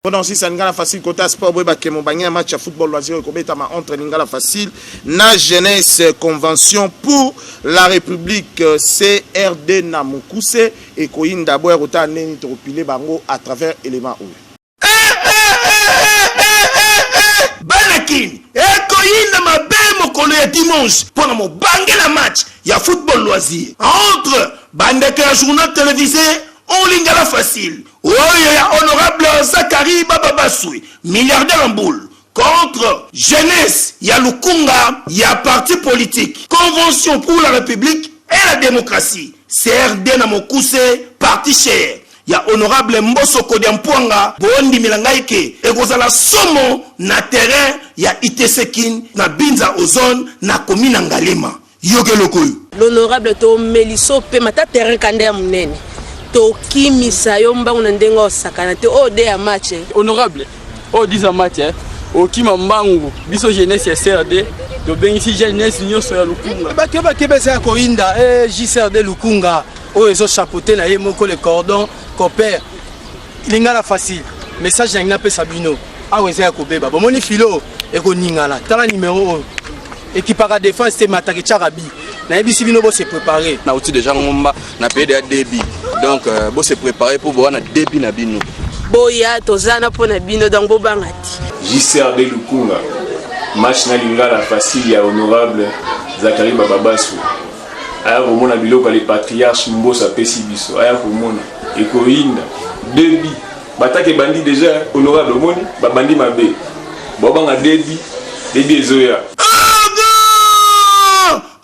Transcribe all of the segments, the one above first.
Pendant si ça n'gala facile côté sport boy baké mon bagné un match à football loisir ko beta ma entre n'gala facile na jeunesse convention pour la République CRD na Mukuse et ko yinda boy rota neni to piler bango à travers élément ou Banakin et ko yinda ma belle mokolo ya dimanche pour mo bangela match ya football loisir entre bandeka journal télévisé on lingala facile. Oh, il y a honorable Zakari Bababasoui, milliardaire en boule. Contre jeunesse, il y a Lukunga, il y a parti politique. Convention pour la République et la démocratie. CRD Namokuse, parti cher. Il y a honorable Mboso Kodiampuanga, Bondi Milangaike, et Gozala Somo, na terrain, il y a Itesekin, na Binza Ozone, na Komina Ngalema. Yoke Lokoyu. L'honorable to Meliso Pemata terrain Kandea Munene. Toki misayomba unandenga osakanate o de ya match honorable o 10 a match o kima mbangu biso jeunesse ya CRD to bengisi jeunesse nyoso ya Lukunga bakeba kebesa ko inda JCRD Lukunga o ezo chapeauter na yemoko le cordon copère lingala facile message na pe sabino aweza ya kobeba bomoni filo e ko ningala tala numéro équipe défense c'est mataki charabi na ebisi bino bo se préparer na outil déjà ngomba na pede ya débit. Donc, bon se préparer pour voir un début na bino. Boya tozana pona bino donc bobangati. JCRD Lukunga. Match na lingala facile ya honorable Zakari Bababasu. Aya komona biloko les patriarches Mbosa pesi biso. Aya komona ekoinda débit. Batake bandi déjà honorable moni babandi mabe. Bobanga débit ezoya.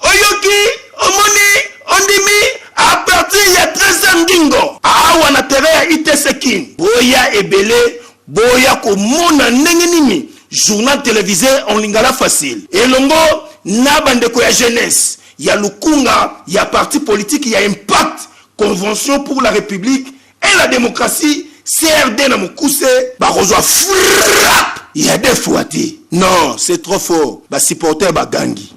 Oyoki omoni ondimi à partir il y a 13 ndingo awa na terrain ya Itesekin boya ebele boya ko mona ndenge nini journal télévisé en lingala facile elongo na bandeko ya jeunesse ya Lukunga ya parti politique ya impact convention pour la République et la démocratie CRD na Mukuse ba rejoa frappe il y a des fois non c'est trop fort ba supporter ba gangi